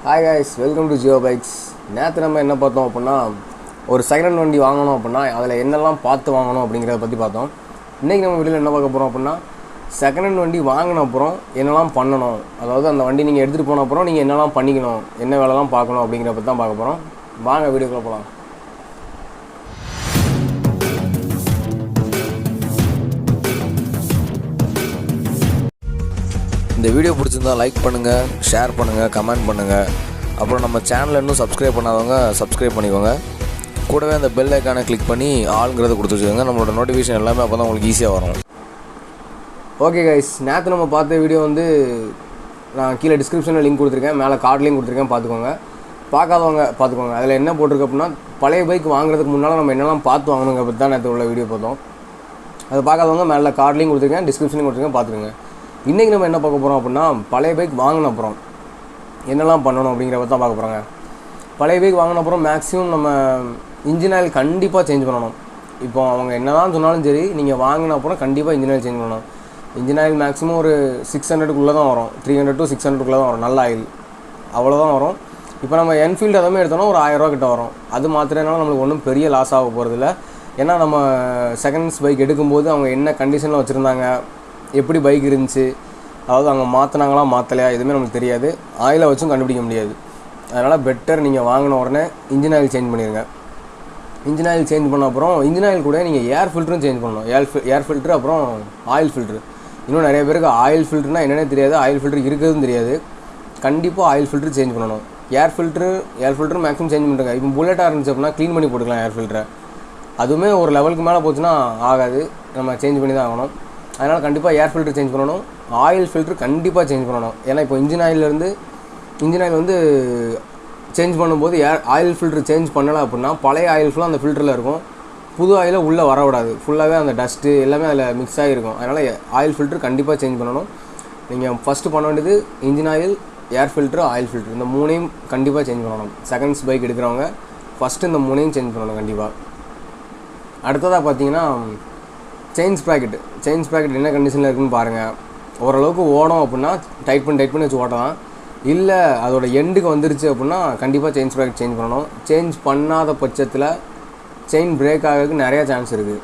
Hi guys, welcome to Jeeva Bikes. நேற்று நம்ம என்ன பார்த்தோம் அப்படின்னா ஒரு செகண்ட் ஹேண்ட் வண்டி வாங்கணும் அப்படின்னா அதில் என்னெல்லாம் பார்த்து வாங்கணும் அப்படிங்கிறத பற்றி பார்த்தோம். இன்றைக்கி நம்ம வீடியோவில் என்ன பார்க்க போகிறோம் அப்படின்னா செகண்ட் ஹேண்ட் வண்டி வாங்கின அப்புறம் என்னெல்லாம் பண்ணணும், அதாவது அந்த வண்டி நீங்கள் எடுத்துகிட்டு போன அப்புறம் நீங்கள் என்னெல்லாம் பண்ணிக்கணும், என்ன வேலைலாம் பார்க்கணும் அப்படிங்கிறத பற்றி தான் பார்க்க போகிறோம். வாங்க வீடியோக்குள்ளே போகலாம். இந்த வீடியோ பிடிச்சிருந்தா லைக் பண்ணுங்கள், ஷேர் பண்ணுங்கள், கமெண்ட் பண்ணுங்கள். அப்புறம் நம்ம சேனலை இன்னும் சப்ஸ்கிரைப் பண்ணாதவங்க சப்ஸ்கிரைப் பண்ணிக்கோங்க. கூடவே அந்த பெல் ஐக்கானை கிளிக் பண்ணி ஆளுங்கிறத கொடுத்து வச்சுக்கோங்க. நம்மளோட நோட்டிஃபிகேஷன் எல்லாமே அப்போ தான் உங்களுக்கு ஈஸியாக வரும். ஓகே கைஸ், நேற்று நம்ம பார்த்த வீடியோ நான் கீழே டிஸ்கிரிப்ஷனில் லிங்க் கொடுத்துருக்கேன், மேலே கார்ட்லேயும் கொடுத்துருக்கேன், பார்த்துக்கோங்க. பார்க்காதவங்க பார்த்துக்கோங்க. அதில் என்ன போட்டிருக்கு அப்படின்னா பழைய பைக் வாங்குறதுக்கு முன்னால் நம்ம என்னெல்லாம் பார்த்து வாங்கணுங்க பற்றி தான் நேற்று உள்ள வீடியோ பார்த்தோம். அதை பார்க்காதவங்க மேலே கார்ட்லேயும் கொடுத்துருக்கேன், டிஸ்கிரிப்ஷன்லையும் கொடுத்துருக்கேன், பார்த்துருங்க. இன்றைக்கி நம்ம என்ன பார்க்க போகிறோம் அப்படின்னா பழைய பைக் வாங்கின அப்புறம் என்னெல்லாம் பண்ணணும் அப்படிங்கிறத தான் பார்க்க போகிறாங்க. பழைய பைக் வாங்கின அப்புறம் மேக்ஸிமம் நம்ம இன்ஜின் ஆயில் கண்டிப்பாக சேஞ்ச் பண்ணணும். இப்போ அவங்க என்ன தான் சொன்னாலும் சரி, நீங்கள் வாங்கின அப்புறம் கண்டிப்பாக இன்ஜின் ஆயில் சேஞ்ச் பண்ணணும். இன்ஜின் ஆயில் மேக்ஸிமம் ஒரு 600 தான் வரும், 300 to 600 தான் வரும், நல்ல ஆயில் அவ்வளோதான் வரும். இப்போ நம்ம என்ஃபீல்டு அதே எடுத்தோம்னா ஒரு 1000 ரூபா கிட்ட வரும். அது மாத்திரனால நம்மளுக்கு ஒன்றும் பெரிய லாஸ் ஆக போகிறதில்ல. ஏன்னா நம்ம செகண்ட்ஸ் பைக் எடுக்கும்போது அவங்க என்ன கண்டிஷனில் வச்சுருந்தாங்க, எப்படி பைக் இருந்துச்சு, அதாவது அவங்க மாற்றினாங்களா மாற்றலையா எதுவுமே நமக்கு தெரியாது, ஆயிலை வச்சும் கண்டுபிடிக்க முடியாது. அதனால் பெட்டர் நீங்கள் வாங்கின உடனே இன்ஜின் ஆயில் சேஞ்ச் பண்ணிடுங்க. இன்ஜின் ஆயில் சேஞ்ச் பண்ண அப்புறம் இன்ஜின் ஆயில் கூட நீங்கள் ஏர் ஃபில்டரும் சேஞ்ச் பண்ணணும். ஏர் ஃபில்ட்ரு அப்புறம் ஆயில் ஃபில்ட்ரு. இன்னும் நிறைய பேருக்கு ஆயில் ஃபில்ட்ருனா என்னென்னே தெரியாது, ஆயில் ஃபில்ட்ரு இருக்கிறதும் தெரியாது. கண்டிப்பாக ஆயில் ஃபில்ட்ரு சேஞ்ச் பண்ணணும். ஏர் ஃபில்ட்ரு மேக்ஸிமம் சேஞ்ச் பண்ணுறாங்க. இப்போ புல்லட்டாக இருந்துச்சு அப்படின்னா க்ளீன் பண்ணி போட்டுக்கலாம் ஏர் ஃபில்ட்ரை. அதுவுமே ஒரு லெவலுக்கு மேலே போச்சுன்னா ஆகாது, நம்ம சேஞ்ச் பண்ணி தான் ஆகணும். அதனால் கண்டிப்பாக ஏர் ஃபில்ட்ரு சேஞ்ச் பண்ணணும். ஆயில் ஃபில்ட்ரு கண்டிப்பாக சேஞ்ச் பண்ணணும். ஏன்னா இப்போ இன்ஜின் ஆயில் சேஞ்ச் பண்ணும்போது ஆயில் ஃபில்ட்ரு சேஞ்ச் பண்ணலை அப்படின்னா பழைய ஆயில் ஃபுல்லாக அந்த ஃபில்டரில் இருக்கும், புது ஆயிலை உள்ளே வரக்கூடாது, ஃபுல்லாகவே அந்த டஸ்ட்டு எல்லாமே அதில் மிக்ஸ் ஆகிருக்கும். அதனால் ஆயில் ஃபில்ட்ரு கண்டிப்பாக சேஞ்ச் பண்ணணும். நீங்கள் ஃபஸ்ட்டு பண்ண வேண்டியது இன்ஜின் ஆயில், ஏர் ஃபில்ட்ரு, ஆயில் ஃபில்ட்ரு, இந்த மூணையும் கண்டிப்பாக சேஞ்ச் பண்ணணும். செகண்ட்ஸ் பைக் எடுக்கிறவங்க ஃபஸ்ட்டு இந்த மூணையும் சேஞ்ச் பண்ணணும் கண்டிப்பாக. அடுத்ததாக பார்த்தீங்கன்னா செயின் ஸ்ப்ராக்கெட் என்ன கண்டிஷனில் இருக்குதுன்னு பாருங்கள். ஓரளவுக்கு ஓடும் அப்படின்னா டைட் பண்ணி வச்சு ஓட்டலாம். இல்லை அதோட எண்டுக்கு வந்துருச்சு அப்படின்னா கண்டிப்பாக செயின் ஸ்ப்ராக்கெட் சேஞ்ச் பண்ணணும். சேஞ்ச் பண்ணாத பட்சத்தில் செயின் பிரேக் ஆகிறதுக்கு நிறையா சான்ஸ் இருக்குது.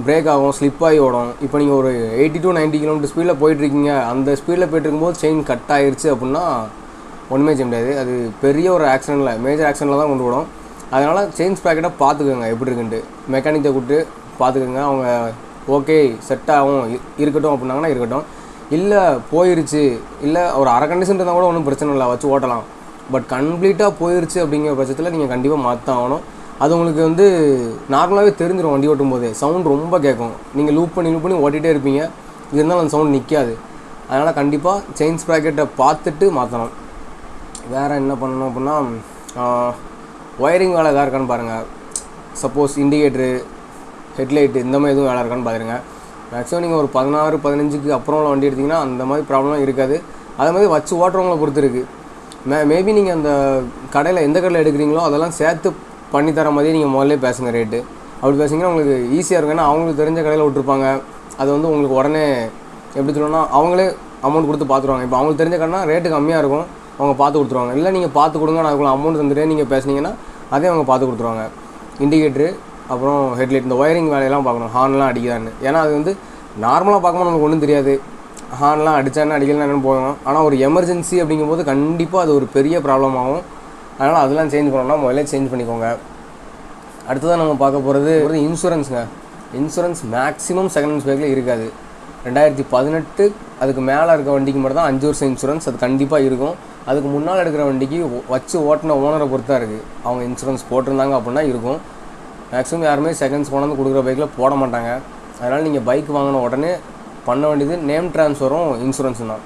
பிரேக் ஆகும், ஸ்லிப் ஆகி ஓடும். இப்போ நீங்கள் ஒரு 80 to 90 km ஸ்பீடில் போயிட்டுருக்கீங்க, அந்த ஸ்பீடில் போய்ட்டுருக்கும்போது செயின் கட் ஆகிருச்சு அப்படின்னா ஒன்றுமே செய்ய முடியாது. அது பெரிய ஒரு மேஜர் ஆக்சிடெண்ட்டில் தான் கொண்டு விடும். அதனால் செயின் ஸ்ப்ராக்கெட்டை பார்த்துக்கோங்க எப்படி இருக்குன்ட்டு, மெக்கானிக்கை கூப்பிட்டு பார்த்துக்கோங்க. அவங்க ஓகே செட் ஆகும் இருக்கட்டும் அப்படின்னாங்கன்னா இருக்கட்டும். இல்லை போயிருச்சு, இல்லை ஒரு அரை கண்டிஷன் இருந்தால் கூட ஒன்றும் பிரச்சனை இல்லை, வச்சு ஓட்டலாம். பட் கம்ப்ளீட்டாக போயிருச்சு அப்படிங்கிற பட்சத்தில் நீங்கள் கண்டிப்பாக மாற்ற ஆகணும். அது உங்களுக்கு நார்மலாகவே தெரிஞ்சிடும். வண்டி ஓட்டும் போதே சவுண்ட் ரொம்ப கேட்கும், நீங்கள் லூப் பண்ணி ஓட்டிகிட்டே இருப்பீங்க, இருந்தாலும் அந்த சவுண்ட் நிற்காது. அதனால் கண்டிப்பாக செயின் ஸ்ப்ராக்கெட்டை பார்த்துட்டு மாற்றணும். வேறு என்ன பண்ணணும் அப்படின்னா ஒயரிங் வேலை எதாக இருக்கான்னு பாருங்கள். சப்போஸ் இண்டிகேட்ரு, ஹெட்லைட்டு இந்த மாதிரி எதுவும் வேலை இருக்கான்னு பாருங்க. மேக்ஸிமம் நீங்கள் ஒரு 16-15 அப்புறம் உள்ள வண்டி எடுத்திங்கன்னா அந்த மாதிரி ப்ராப்ளம்லாம் இருக்காது. அதே மாதிரி வச்சு ஓட்டுறவங்கள பொறுத்து இருக்குது. மேபி நீங்கள் அந்த கடையில் எந்த கடையில் எடுக்கிறீங்களோ அதெல்லாம் சேர்த்து பண்ணித்தர மாதிரி நீங்கள் முதல்ல பேசுங்க ரேட்டு. அப்படி பேசுங்கன்னா உங்களுக்கு ஈஸியாக இருக்கும். ஏன்னா அவங்களுக்கு தெரிஞ்ச கடையில் விட்டுருப்பாங்க. அது உங்களுக்கு உடனே எப்படி சொல்லணும்னா அவங்களே அமௌண்ட் கொடுத்து பார்த்துருவாங்க. இப்போ அவங்களுக்கு தெரிஞ்ச கடைனா ரேட்டு கம்மியாக இருக்கும், அவங்க பார்த்து கொடுத்துருவாங்க. இல்லை நீங்கள் பார்த்து கொடுங்க, நான் அதுக்குள்ள அமௌண்ட் தந்துட்டே நீங்கள் பேசுனீங்கன்னா அதே அவங்க பார்த்து கொடுத்துருவாங்க. இண்டிகேட்ரு அப்புறம் ஹெட்லைட், இந்த ஒயரிங் வேலையெல்லாம் பார்க்கணும், ஹார்ன்லாம் அடிக்குதான்னு. ஏன்னா அது நார்மலாக பார்க்கும்போது நமக்கு ஒன்றும் தெரியாது, ஹார்ன்லாம் அடித்தானே அடிக்கலாம் என்னென்னு போகணும். ஆனால் ஒரு எமர்ஜென்சி அப்படிங்கும்போது கண்டிப்பாக அது ஒரு பெரிய ப்ராப்ளம் ஆகும். அதனால் அதெல்லாம் சேஞ்ச் பண்ணோம்னா முதல்ல சேஞ்ச் பண்ணிக்கோங்க. அடுத்ததான் நம்ம பார்க்க போகிறது இன்சூரன்ஸுங்க. இன்சூரன்ஸ் மேக்ஸிமம் செகண்ட் ஹேண்ட் பைக்கில் இருக்காது. 2018 அதுக்கு மேலே இருக்க வண்டிக்கு மட்டும் தான் 5 வருஷம் இன்சூரன்ஸ் அது கண்டிப்பாக இருக்கும். அதுக்கு முன்னால் எடுக்கிற வண்டிக்கு வச்சு ஓட்டின ஓனரை பொறுத்தா இருக்குது. அவங்க இன்சூரன்ஸ் போட்டிருந்தாங்க அப்படின்னா இருக்கும். மேக்ஸிமம் யாருமே செகண்ட்ஸ் கொண்டாந்து கொடுக்குற பைக்கில் போட மாட்டாங்க. அதனால் நீங்கள் பைக் வாங்கின உடனே பண்ண வேண்டியது நேம் ட்ரான்ஸ்ஃபரும் இன்சூரன்ஸ் தான்.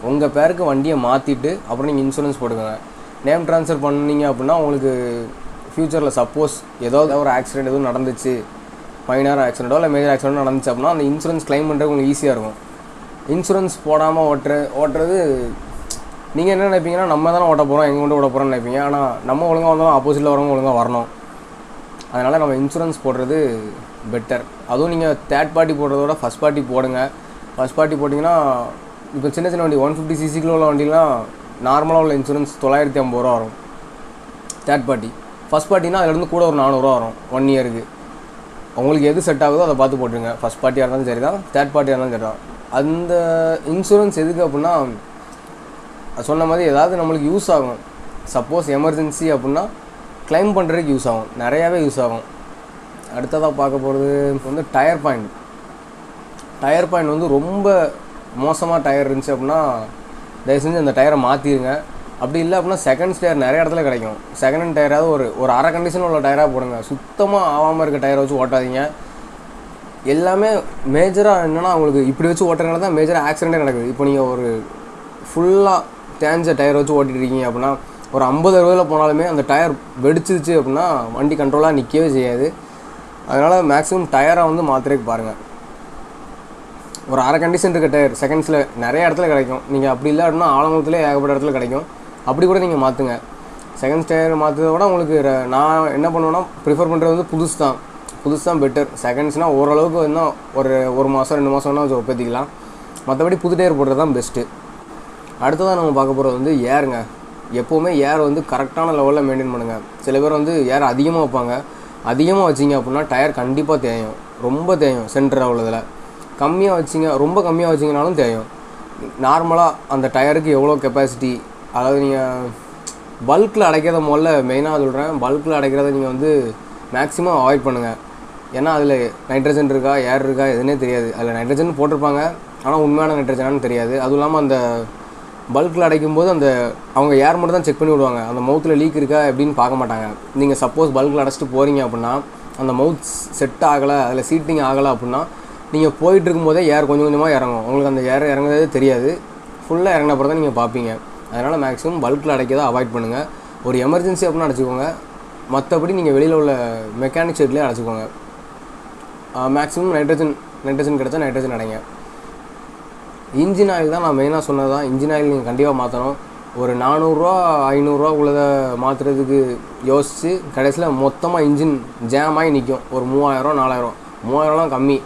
உங்கள் பேருக்கு வண்டியை மாற்றிட்டு அப்புறம் நீங்கள் இன்சூரன்ஸ் போட்டுக்கோங்க. நேம் ட்ரான்ஸ்ஃபர் பண்ணிங்க அப்படின்னா உங்களுக்கு ஃப்யூச்சரில் சப்போஸ் ஏதாவது ஒரு ஆக்சிடென்ட் எதுவும் நடந்துச்சு, மைனர் ஆக்சிடென்ட்டோ இல்லை மேஜர் ஆக்சிடென்ட்டோ நடந்துச்சு அப்படின்னா அந்த இன்சூரன்ஸ் கிளைம் பண்ணுறது உங்களுக்கு ஈஸியாக இருக்கும். இன்சூரன்ஸ் போடாமல் ஓட்டுறது நீங்கள் என்ன நினைப்பீங்கன்னா நம்ம தானே ஓட்ட போகிறோம், எங்கே கொண்டு ஓட்ட போகிறோம்னு நினைப்பீங்க. ஆனால் நம்ம ஒழுங்காக வந்தாலும் ஆப்போசிட்டில் வரவங்க ஒழுங்காக வரணும். அதனால் நம்ம இன்சூரன்ஸ் போடுறது பெட்டர். அதுவும் நீங்கள் தேர்ட் பார்ட்டி போடுறதோட ஃபஸ்ட் பார்ட்டி போடுங்க. ஃபஸ்ட் பார்ட்டி போட்டிங்கன்னா இப்போ சின்ன வண்டி 150cc உள்ள வண்டிலாம் நார்மலாக உள்ள இன்சூரன்ஸ் 950 ரூபா வரும் தேர்ட் பார்ட்டி. ஃபஸ்ட் பார்ட்டினா அதுலேருந்து கூட ஒரு 400 ரூபா வரும் 1 இயருக்கு. உங்களுக்கு எது செட் ஆகுதோ அதை பார்த்து போட்டுருங்க. ஃபஸ்ட் பார்ட்டியாக இருந்தாலும் சரி தான், தேர்ட் பார்ட்டியாக இருந்தாலும் சரி தான். அந்த இன்சூரன்ஸ் எதுக்கு அப்படின்னா, சொன்ன மாதிரி ஏதாவது நம்மளுக்கு யூஸ் ஆகும். சப்போஸ் எமர்ஜென்சி அப்படின்னா கிளைம் பண்ணுறதுக்கு யூஸ் ஆகும், நிறையாவே யூஸ் ஆகும். அடுத்ததாக பார்க்க போகிறது வந்து டயர் பாயிண்ட். டயர் பாயிண்ட் வந்து ரொம்ப மோசமாக டயர் இருந்துச்சு அப்படின்னா தயவு செஞ்சு அந்த டயரை மாற்றிடுங்க. அப்படி இல்லை அப்படின்னா செகண்ட்ஸ் டயர் நிறைய இடத்துல கிடைக்கும். செகண்ட் ஹேண்ட் டயராவது ஒரு அரை கண்டிஷன் உள்ள டயராக போடுங்க. சுத்தமாக ஆகாமல் இருக்க டயரை வச்சு ஓட்டாதீங்க. எல்லாமே மேஜராக என்னென்னா அவங்களுக்கு இப்படி வச்சு ஓட்டுறதுனால தான் மேஜராக ஆக்சிடென்ட்டே நடக்குது. இப்போ நீங்கள் ஒரு ஃபுல்லாக தேஞ்ச டயர் வச்சு ஓட்டிகிட்டு இருக்கீங்க அப்படின்னா ஒரு 50-60 போனாலுமே அந்த டயர் வெடிச்சிருச்சு அப்படின்னா வண்டி கண்ட்ரோலாக நிற்கவே செய்யாது. அதனால் மேக்ஸிமம் டயரை வந்து மாற்றுறதுக்கு பாருங்கள். ஒரு அரை கண்டிஷன் இருக்க டயர் செகண்ட்ஸில் நிறைய இடத்துல கிடைக்கும். நீங்கள் அப்படி இல்லை அப்படின்னா ஆலங்குளத்துலேயே ஏகப்பட்ட இடத்துல கிடைக்கும். அப்படி கூட நீங்கள் மாற்றுங்க. செகண்ட்ஸ் டயர் மாற்றுறத விட உங்களுக்கு நான் என்ன பண்ணுவேன்னா ப்ரிஃபர் பண்ணுறது வந்து புதுசு தான் பெட்டர். செகண்ட்ஸ்னால் ஓரளவுக்கு இன்னும் ஒரு மாதம் 2 மாதம் வேணால் ஒப்பேற்றிக்கலாம். மற்றபடி புது டயர் போடுறது தான் பெஸ்ட்டு. அடுத்ததான் நம்ம பார்க்க போகிறது வந்து ஏருங்க. எப்போவுமே ஏர் வந்து கரெக்டான லெவலில் மெயின்டைன் பண்ணுங்கள். சில பேர் வந்து ஏர் அதிகமாக வைப்பாங்க. அதிகமாக வச்சிங்க அப்படின்னா டயர் கண்டிப்பாக தேயும், ரொம்ப தேயும். சென்டர் உள்ளதில் கம்மியாக வச்சிங்க, ரொம்ப கம்மியாக வச்சிங்கனாலும் தேயும். நார்மலாக அந்த டயருக்கு எவ்வளோ கெப்பாசிட்டி, அதாவது நீங்கள் பல்கில் அடைக்கிறத முதல்ல மெயினாக சொல்கிறேன். பல்கில் அடைக்கிறத நீங்கள் வந்து மேக்ஸிமம் அவாய்ட் பண்ணுங்கள். ஏன்னா அதில் நைட்ரஜன் இருக்கா ஏர் இருக்கா எதுனே தெரியாது. அதில் நைட்ரஜன் போட்டிருப்பாங்க, ஆனால் உண்மையான நைட்ரஜனானு தெரியாது. அதுவும் இல்லாமல் அந்த பல்கில் அடைக்கும்போது அவங்க ஏர் மட்டும் தான் செக் பண்ணி விடுவாங்க. அந்த மவுத்தில் லீக் இருக்கா எப்படின்னு பார்க்க மாட்டாங்க. நீங்கள் சப்போஸ் பல்கில் அடைச்சிட்டு போகிறீங்க அப்படின்னா அந்த மவுத் செட் ஆகலை, அதில் சீட்டிங் ஆகலை அப்படின்னா நீங்கள் போயிட்டு இருக்கும்போதே ஏர் கொஞ்சம் கொஞ்சமாக இறங்கும். உங்களுக்கு அந்த ஏர் இறங்குறதே தெரியாது. ஃபுல்லாக இறங்கின அப்புறம் தான் நீங்கள் பார்ப்பீங்க. அதனால் மேக்ஸிமம் பல்கில் அடைக்கிறத அவாய்ட் பண்ணுங்கள். ஒரு எமர்ஜென்சி அப்படின்னா அடைச்சிக்கோங்க. மற்றபடி நீங்கள் வெளியில் உள்ள மெக்கானிக் ஷெட்லேயே அடைச்சிக்கோங்க. மேக்ஸிமம் நைட்ரஜன் கிடச்சா நைட்ரஜன் அடைங்க. இன்ஜின் ஆயில் தான் நான் மெயினாக சொன்னது தான். இன்ஜின் ஆயில் நீங்கள் கண்டிப்பாக மாற்றணும். ஒரு 400 500 உள்ளதை மாற்றுறதுக்கு யோசித்து கடைசியில் மொத்தமாக இன்ஜின் ஜாம் ஆகி நிற்கும். ஒரு 3000 4000 3000லாம் கம்மி,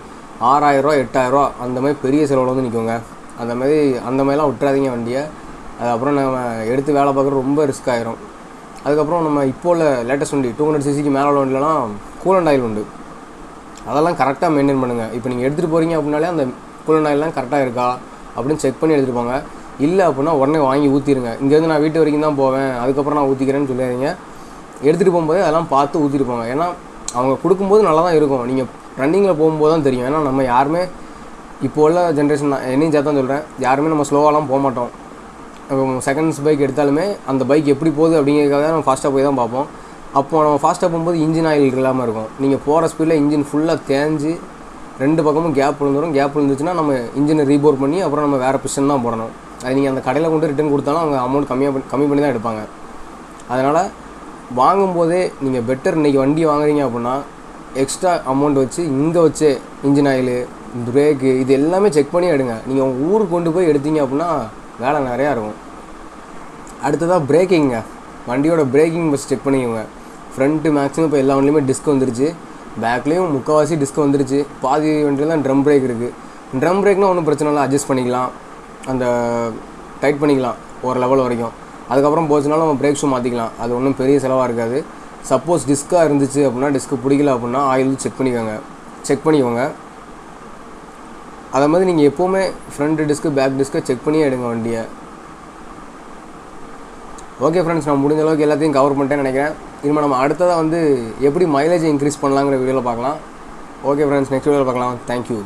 6000 8000 அந்த மாதிரி பெரிய செலவில் வந்து நிற்குங்க. அந்த மாதிரிலாம் விட்டுறாதீங்க வண்டியை. அதுக்கப்புறம் நம்ம எடுத்து வேலை பார்க்குறது ரொம்ப ரிஸ்க் ஆகிரும். அதுக்கப்புறம் நம்ம இப்போ உள்ள லேட்டஸ்ட் வண்டி 200cc மேலே உள்ள வண்டிலலாம் கூலண்ட் ஆயில் உண்டு. அதெல்லாம் கரெக்டாக மெயின்டைன் பண்ணுங்கள். இப்போ நீங்கள் எடுத்துகிட்டு போகிறீங்க அப்படின்னாலே அந்த கூலண்ட் ஆயிலெலாம் கரெக்டாக இருக்கா அப்படின்னு செக் பண்ணி எடுத்துகிட்டு போங்க. இல்லை அப்படின்னா உடனே வாங்கி ஊற்றிடுங்க. இங்கேருந்து நான் வீட்டு வரைக்கும் தான் போவேன், அதுக்கப்புறம் நான் ஊற்றிக்கிறேன்னு சொல்லாதீங்க. எடுத்துகிட்டு போகும்போது அதெல்லாம் பார்த்து ஊற்றிட்டு போங்க. ஏன்னா அவங்க கொடுக்கும்போது நல்லா தான் இருக்கும், நீங்கள் ரன்னிங்கில் போகும்போது தான் தெரியும். ஏன்னா நம்ம யாருமே இப்போ உள்ள ஜென்ரேஷன் தான், என்னையும் சேர்த்து தான் சொல்கிறேன், யாருமே நம்ம ஸ்லோவாலாம் போக மாட்டோம். செகண்ட்ஸ் பைக் எடுத்தாலுமே அந்த பைக் எப்படி போகுது அப்படிங்கிறதுக்காக நம்ம ஃபாஸ்ட்டாக போய் தான் பார்ப்போம். அப்போது நம்ம ஃபாஸ்ட்டாக போகும்போது இன்ஜின் ஆயில் இல்லாமல் இருக்கும். நீங்கள் போகிற ஸ்பீடில் இன்ஜின் ஃபுல்லாக தேஞ்சு 2 பக்கமும் கேப் விழுந்துடும். கேப் விழுந்துச்சுன்னா நம்ம இன்ஜினை ரீபோர் பண்ணி அப்புறம் நம்ம வேறு பிஸ்டன் தான் போடணும். அது நீங்கள் அந்த கடையில் கொண்டு ரிட்டன் கொடுத்தாலும் அவங்க அமௌண்ட் கம்மி பண்ணி தான் எடுப்பாங்க. அதனால் வாங்கும்போதே நீங்கள் பெட்டர் இன்றைக்கி வண்டி வாங்குறீங்க அப்படின்னா எக்ஸ்ட்ரா அமௌண்ட் வச்சு இங்கே வச்சு இன்ஜின் ஆயிலு பிரேக்கு இது எல்லாமே செக் பண்ணி எடுங்க. நீங்கள் உங்கள் ஊருக்கு கொண்டு போய் எடுத்தீங்க அப்படின்னா வேலை நிறையா இருக்கும். அடுத்ததாக பிரேக்கிங்க. வண்டியோட பிரேக்கிங் பஸ் செக் பண்ணிக்கோங்க. ஃப்ரண்ட்டு மேக்ஸிமம் இப்போ எல்லா வண்டிலையுமே டிஸ்க் வந்துருச்சு, பேக்லேயும் முக்கால்வாசி டிஸ்க் வந்துருச்சு. பாதி வண்டியில் தான் ட்ரம் பிரேக் இருக்குது. ட்ரம் பிரேக்னால் ஒன்றும் பிரச்சனை இல்லை, அட்ஜஸ்ட் பண்ணிக்கலாம், அந்த டைட் பண்ணிக்கலாம் ஒரு லெவல் வரைக்கும். அதுக்கப்புறம் போச்சுனாலும் நம்ம பிரேக் ஷூ மாற்றிக்கலாம். அது ஒன்றும் பெரிய செலவாக இருக்காது. சப்போஸ் டிஸ்க்காக இருந்துச்சு அப்படின்னா டிஸ்க்கு பிடிக்கல அப்படின்னா ஆயில் செக் பண்ணிக்கோங்க. அதை மாதிரி நீங்கள் எப்போவுமே ஃப்ரண்ட் டிஸ்க்கு பேக் டிஸ்க்கை செக் பண்ணியே எடுங்க வண்டியை. ஓகே ஃப்ரெண்ட்ஸ், நான் முடிஞ்ச அளவுக்கு எல்லாத்தையும் கவர் பண்ணிட்டேன்னு நினைக்கிறேன். இனிமேல் நம்ம அடுத்ததாக வந்து எப்படி மைலேஜை இன்க்ரீஸ் பண்ணலாங்கிற வீடியோவில் பார்க்கலாம். ஓகே ஃப்ரெண்ட்ஸ், நெக்ஸ்ட் வீடியோவில் பார்க்கலாம். தேங்க்யூ.